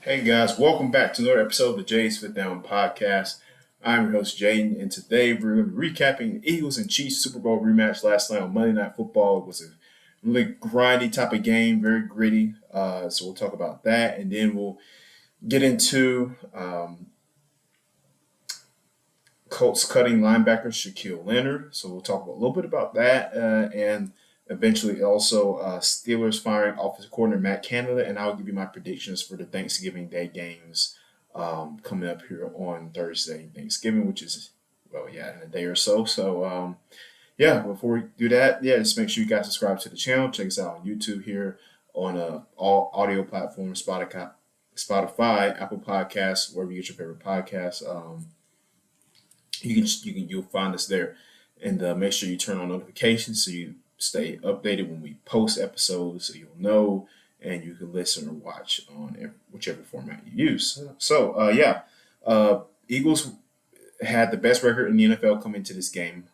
Hey guys, welcome back to another episode of the Jay's Fit Down Podcast. I'm your host Jaden, and today we're going to be recapping the Eagles and Chiefs Super Bowl rematch last night on Monday Night Football. It was a really grindy type of game, very gritty. So we'll talk about that, and then we'll get into Colts cutting linebacker Shaq Leonard. So we'll talk a little bit about that, and eventually also Steelers firing offensive coordinator Matt Canada, and I'll give you my predictions for the Thanksgiving Day games coming up here on Thursday, Thanksgiving, which is, in a day or so. So, before we do that, just make sure you guys subscribe to the channel. Check us out on YouTube here on all audio platforms, Spotify, Apple Podcasts, wherever you get your favorite podcasts. You'll find us there, and make sure you turn on notifications so you stay updated when we post episodes, so you'll know, and you can listen or watch on whichever format you use. Eagles had the best record in the NFL coming into this game.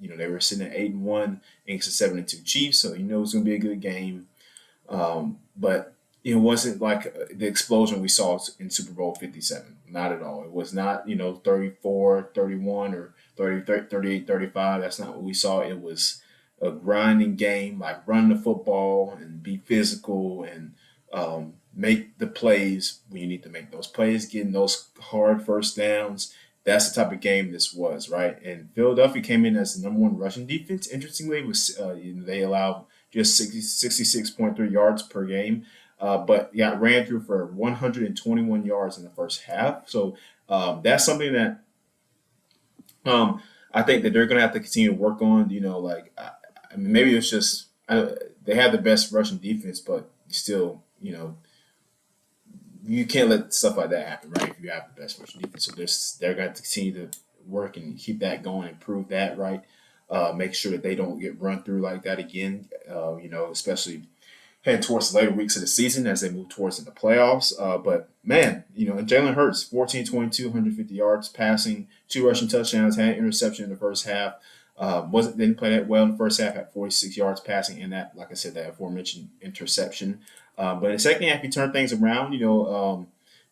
They were sitting at 8-1 against the 7-2 Chiefs, so it was going to be a good game. But it wasn't like the explosion we saw in Super Bowl 57. Not at all. It was not, 34, 31, or 30, 38, 35. That's not what we saw. It was a grinding game, like run the football and be physical and make the plays when you need to make those plays, getting those hard first downs. That's the type of game this was, right? And Philadelphia came in as the number one rushing defense. Interestingly, they allowed just 66.3 yards per game, but got ran through for 121 yards in the first half. So that's something that I think that they're going to have to continue to work on. Maybe it's just they have the best rushing defense, but still, you can't let stuff like that happen, right? If you have the best rushing defense, so they're going to continue to work and keep that going, improve that, right? Make sure that they don't get run through like that again. Especially heading towards the later weeks of the season as they move towards the playoffs. But man, and Jalen Hurts, 14-22, 150 yards passing, 2 rushing touchdowns, had an interception in the first half. Didn't play that well in the first half, had 46 yards passing, and that, like I said, that aforementioned interception. But in the second half, he turned things around,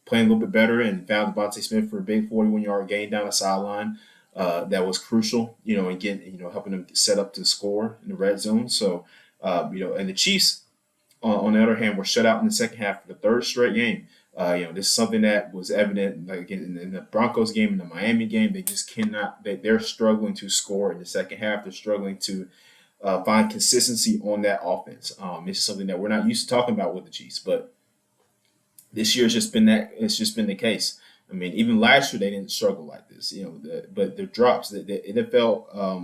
playing a little bit better, and found Devontae Smith for a big 41-yard gain down the sideline. That was crucial, and helping them set up to score in the red zone. So, and the Chiefs, on the other hand, were shut out in the second half for the third straight game. This is something that was evident, like in the Broncos game and the Miami game. They just cannot. They're struggling to score in the second half. They're struggling to find consistency on that offense. This is something that we're not used to talking about with the Chiefs, but this year it's just been the case. I mean, even last year they didn't struggle like this. But the drops, the NFL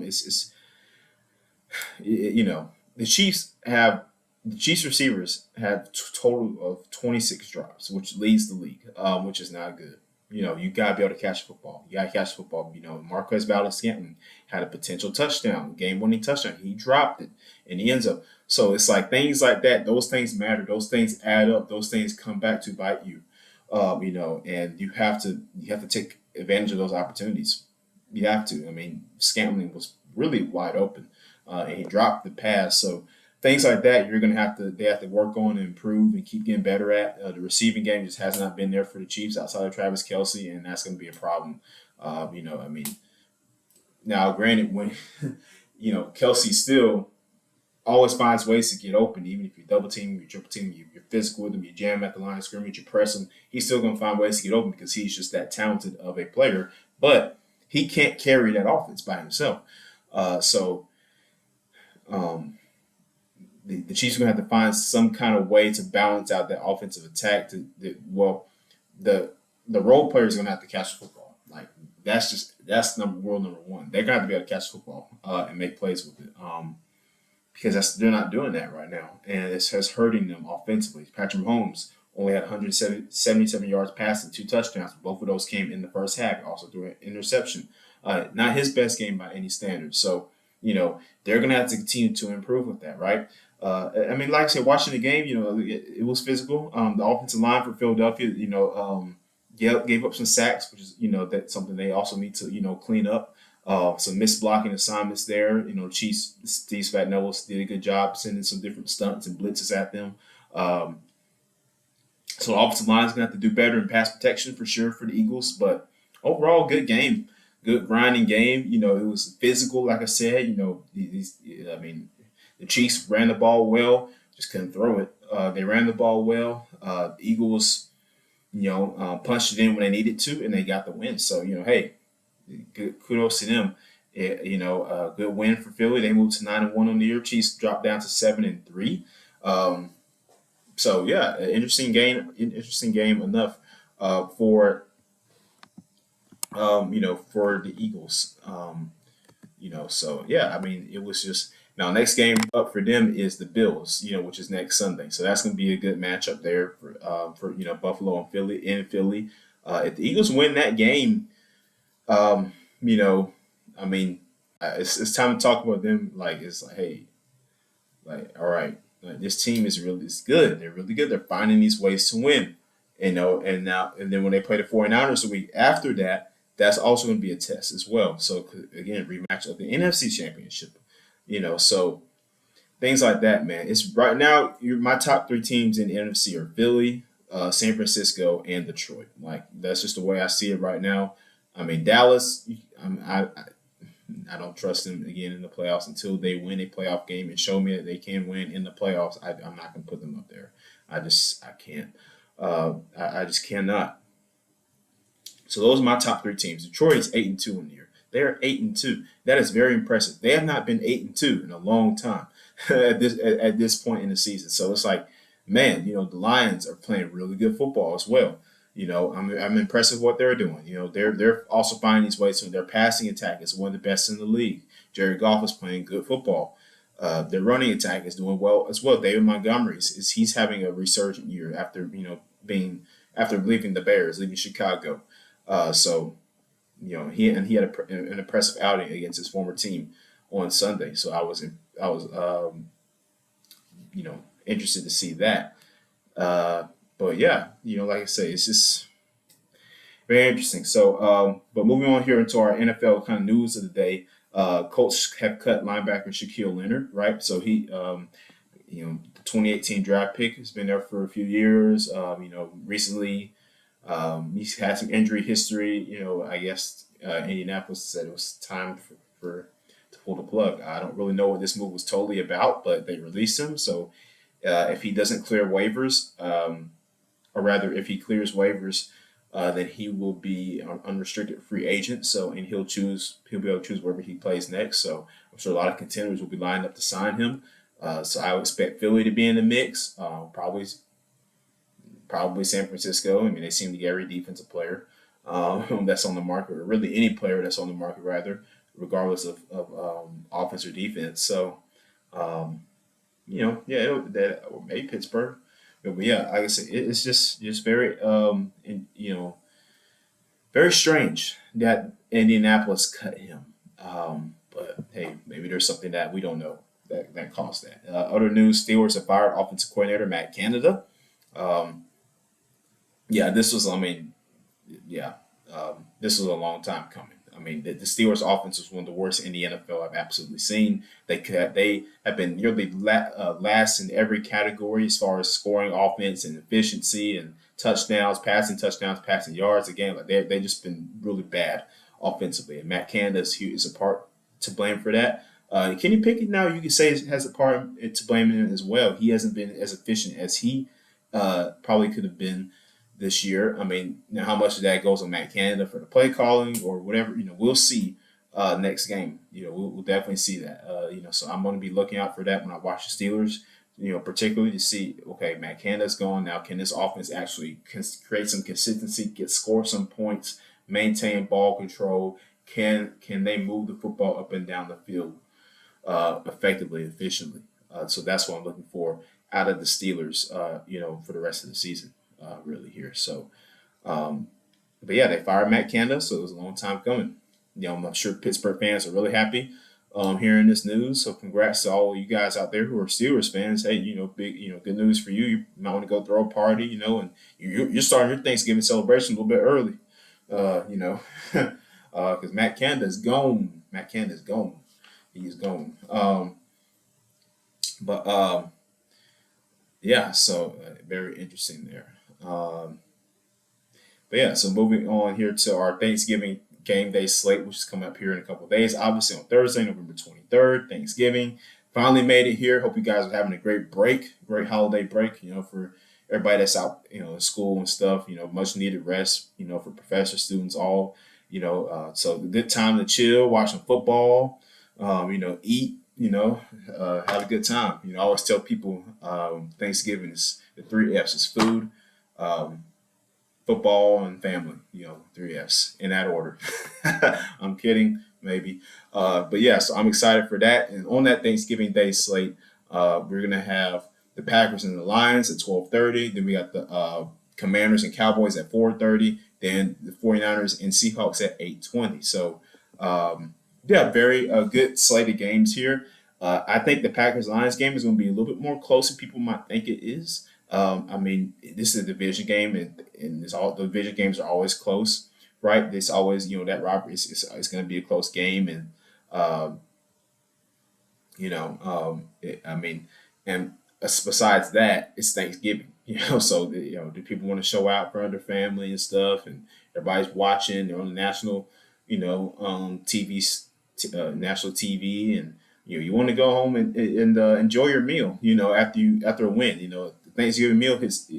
the Chiefs receivers have a total of 26 drops, which leads the league, which is not good. You got to be able to catch the football. You got to catch the football. Marquez Valdes-Scantling had a potential touchdown, game-winning touchdown. He dropped it in the end zone. So it's like things like that. Those things matter. Those things add up. Those things come back to bite you. And you have to take advantage of those opportunities. You have to. I mean, Scantling was really wide open, and he dropped the pass. So things like that, they have to work on and improve and keep getting better at. The receiving game just has not been there for the Chiefs outside of Travis Kelce, and that's going to be a problem. Now granted, when Kelce still always finds ways to get open, even if you double team, you triple team, you're physical with him, you jam at the line of scrimmage, you press him, he's still going to find ways to get open because he's just that talented of a player. But he can't carry that offense by himself. The Chiefs are going to have to find some kind of way to balance out that offensive attack. The role players are going to have to catch the football. Like that's rule number one. They're going to have to be able to catch the football and make plays with it. Because they're not doing that right now, and it's hurting them offensively. Patrick Mahomes only had 177 yards passing, 2 touchdowns. Both of those came in the first half. Also threw an interception. Not his best game by any standard. So they're going to have to continue to improve with that, right? Like I said, watching the game, it was physical. The offensive line for Philadelphia, gave up some sacks, which is, that's something they also need to, clean up. Some missed blocking assignments there. Chiefs, Steve Spagnuolo did a good job sending some different stunts and blitzes at them. So the offensive line is going to have to do better in pass protection for sure for the Eagles. But overall, good game, good grinding game. It was physical, like I said. I mean, the Chiefs ran the ball well, just couldn't throw it. They ran the ball well. The Eagles, punched it in when they needed to, and they got the win. So hey, good kudos to them. Good win for Philly. They moved to 9-1 on the year. Chiefs dropped down to 7-3. Um, so yeah, interesting game. Interesting game enough for for the Eagles. So yeah, I mean, it was just now next game up for them is the Bills, which is next Sunday. So that's going to be a good matchup there for Buffalo and Philly in Philly. If the Eagles win that game, um, you know, I mean, it's time to talk about them. Like it's like, hey, like all right, like, this team is good. They're really good. They're finding these ways to win. And then when they play the 49ers the week after that, that's also going to be a test as well. So again, rematch of the NFC Championship. So things like that, man. It's right now. My top three teams in the NFC are Philly, San Francisco, and Detroit. Like that's just the way I see it right now. I mean, Dallas. I don't trust them again in the playoffs until they win a playoff game and show me that they can win in the playoffs. I'm not going to put them up there. I can't. I just cannot. So those are my top three teams. Detroit is 8-2 in the year. They are 8-2. That is very impressive. They have not been 8-2 in a long time at this point in the season. So it's like, man, the Lions are playing really good football as well. I'm impressed with what they're doing. They're also finding these ways. So their passing attack is one of the best in the league. Jared Goff is playing good football. Their running attack is doing well as well. David Montgomery he's having a resurgent year after being after leaving the Bears, leaving Chicago. So he had an impressive outing against his former team on Sunday. So I was interested to see that. But yeah, like I say, it's just very interesting. So, but moving on here into our NFL kind of news of the day, Colts have cut linebacker Shaquille Leonard, right? So the 2018 draft pick has been there for a few years. Recently, he's had some injury history. I guess Indianapolis said it was time for to pull the plug. I don't really know what this move was totally about, but they released him. So if he doesn't clear waivers, or rather, if he clears waivers, then he will be an unrestricted free agent. So, and he'll be able to choose wherever he plays next. So, I'm sure a lot of contenders will be lined up to sign him. So, I would expect Philly to be in the mix. Probably San Francisco. I mean, they seem to get every defensive player that's on the market, or really any player that's on the market, rather, regardless of offense or defense. So, um, or maybe Pittsburgh. But yeah, like I said, it's just very very strange that Indianapolis cut him. But hey, maybe there's something that we don't know that caused that. Other news: Steelers have fired offensive coordinator Matt Canada. Um, yeah, this was. I mean, yeah, this was a long time coming. I mean, the Steelers' offense was one of the worst in the NFL I've absolutely seen. They have been nearly last in every category as far as scoring offense and efficiency and touchdowns, passing yards. Again, like they just been really bad offensively. And Matt Canada is a part to blame for that. Kenny Pickett now you could say has a part to blame in it as well. He hasn't been as efficient as he probably could have been this year. I mean, how much of that goes on Matt Canada for the play calling or whatever, we'll see next game. We'll definitely see that. So I'm going to be looking out for that when I watch the Steelers, particularly to see, okay, Matt Canada's gone. Now, can this offense actually create some consistency, score some points, maintain ball control? Can they move the football up and down the field effectively, efficiently? So that's what I'm looking for out of the Steelers, for the rest of the season. Really here. So, but yeah, they fired Matt Canada, so it was a long time coming. I'm sure Pittsburgh fans are really happy hearing this news. So, congrats to all you guys out there who are Steelers fans. Hey, big, good news for you. You might want to go throw a party, and you're starting your Thanksgiving celebration a little bit early. Because Matt Canada is gone. Matt Canada is gone. He's gone. But yeah, so very interesting there. Um, but yeah, so moving on here to our Thanksgiving game day slate, which is coming up here in a couple of days. Obviously on Thursday, November 23rd, Thanksgiving. Finally made it here. Hope you guys are having a great break, great holiday break, for everybody that's out, in school and stuff, much needed rest, for professors, students, all, so a good time to chill, watching football, eat, have a good time. I always tell people Thanksgiving is the three F's is food, um, football and family, three F's in that order. I'm kidding, maybe. But yeah, so I'm excited for that. And on that Thanksgiving Day slate, we're going to have the Packers and the Lions at 12:30. Then we got the Commanders and Cowboys at 4:30. Then the 49ers and Seahawks at 8:20. So, yeah, very good slate of games here. I think the Packers Lions game is going to be a little bit more close than people might think it is. I mean, this is a division game, and it's all the division games are always close, right? It's always that robbery it's going to be a close game, and um, I mean, and besides that, it's Thanksgiving, so do people want to show out for their family and stuff, and everybody's watching, they're on the national, TV, national TV, and you want to go home and enjoy your meal, after a win, the Thanksgiving meal hits,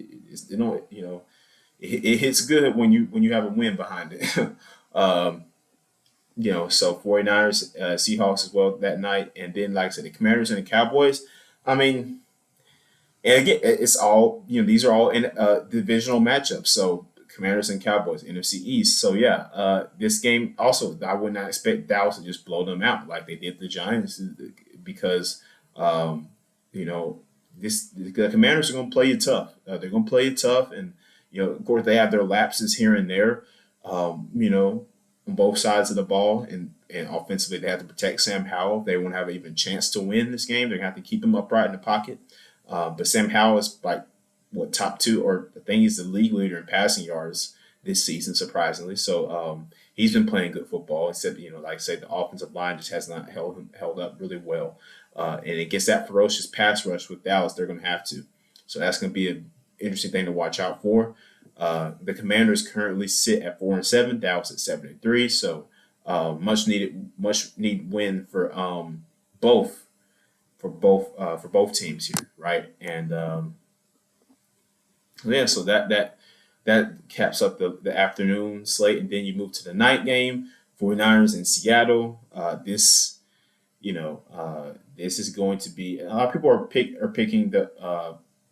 it hits good when you have a win behind it. um, so 49ers, Seahawks as well that night. And then, like I said, the Commanders and the Cowboys. I mean, and again, it's all, these are all in divisional matchups. So Commanders and Cowboys, NFC East. So yeah, this game also, I would not expect Dallas to just blow them out like they did the Giants because, you know, the Commanders are going to play you tough. They're going to play you tough. And, of course, they have their lapses here and there. On both sides of the ball, and offensively they have to protect Sam Howell. They won't have an even chance to win this game. They're gonna have to keep him upright in the pocket. But Sam Howell is like what top two, or I think he's the league leader in passing yards this season, surprisingly. So he's been playing good football. Except like I said, the offensive line just has not held up really well. And against that ferocious pass rush with Dallas, they're gonna have to. So that's gonna be an interesting thing to watch out for. The Commanders currently sit at 4-7. Dallas at 7-3. So much needed win for both teams here, right? And yeah, so that caps up the afternoon slate, and then you move to the night game. 49ers in Seattle. This is going to be a lot of people are picking the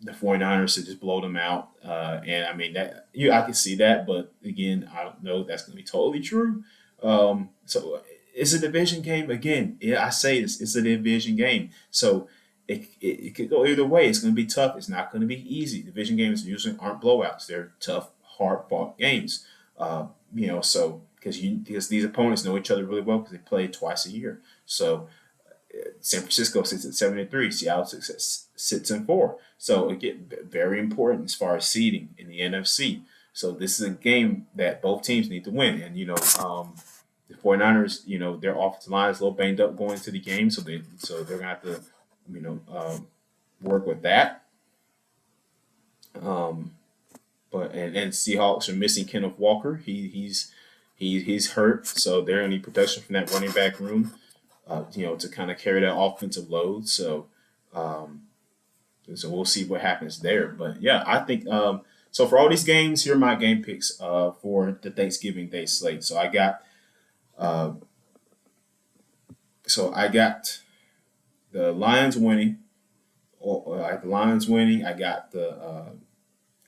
49ers to just blow them out. And I mean I can see that, but again, I don't know if that's gonna be totally true. So it's a division game again. Yeah, I say this, it's a division game. So it could go either way. It's gonna be tough. It's not gonna be easy. Division games usually aren't blowouts. They're tough, hard fought games. So because these opponents know each other really well because they play twice a year. So San Francisco sits at 7-3. Seattle sits at 4. So again, very important as far as seeding in the NFC. So this is a game that both teams need to win. And the 49ers, their offensive line is a little banged up going into the game, so they're gonna have to, work with that. Um, but Seahawks are missing Kenneth Walker. He's hurt, so they're gonna need protection from that running back room. To kind of carry that offensive load. Um, so we'll see what happens there. But yeah, I think so. For all these games, here are my game picks for the Thanksgiving Day slate. Uh, I got the Lions winning. I got the Lions winning. I got the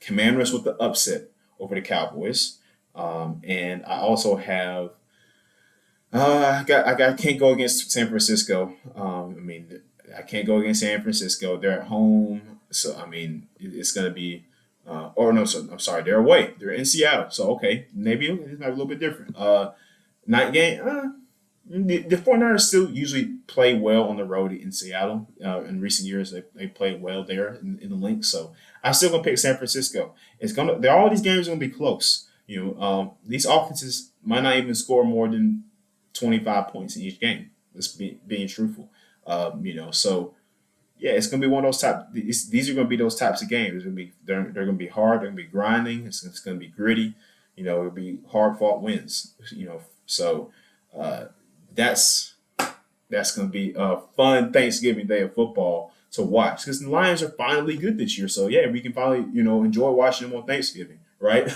Commanders with the upset over the Cowboys, and I also have. I can't go against San Francisco. I can't go against San Francisco. They're at home, so I mean, it's going to be. Or no, so I'm sorry, they're away. They're in Seattle, so okay, maybe it's might be a little bit different. Night game. The 49ers still usually play well on the road in Seattle. In recent years, they played well there in the Lynx. So I'm still gonna pick San Francisco. All these games are gonna be close. These offenses might not even score more than 25 points in each game. Being truthful. So yeah, it's gonna be one of those type. These are gonna be those types of games. They're gonna be hard. They're gonna be grinding. It's gonna be gritty. It'll be hard fought wins. So uh, that's that's gonna be a fun Thanksgiving Day of football to watch because the Lions are finally good this year. So yeah, we can finally enjoy watching them on Thanksgiving, right?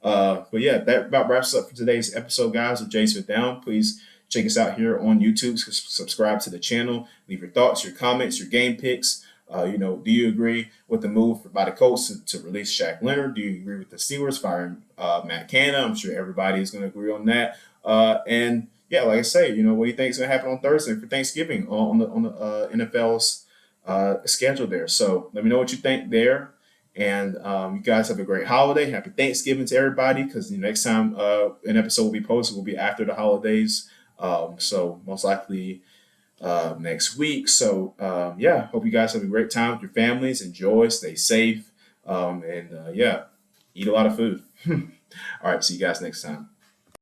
But yeah, that about wraps up for today's episode, guys, of Jays with Down. Please check us out here on YouTube. Subscribe to the channel. Leave your thoughts, your comments, your game picks. Do you agree with the move by the Colts to release Shaq Leonard? Do you agree with the Steelers firing Matt Canada? I'm sure everybody is going to agree on that. And yeah, like I say, what do you think is going to happen on Thursday for Thanksgiving on the NFL's schedule there? So let me know what you think there. And you guys have a great holiday. Happy Thanksgiving to everybody, because the next time an episode will be posted will be after the holidays. So most likely next week. So yeah, hope you guys have a great time with your families. Enjoy, stay safe, and yeah, eat a lot of food. All right, see you guys next time.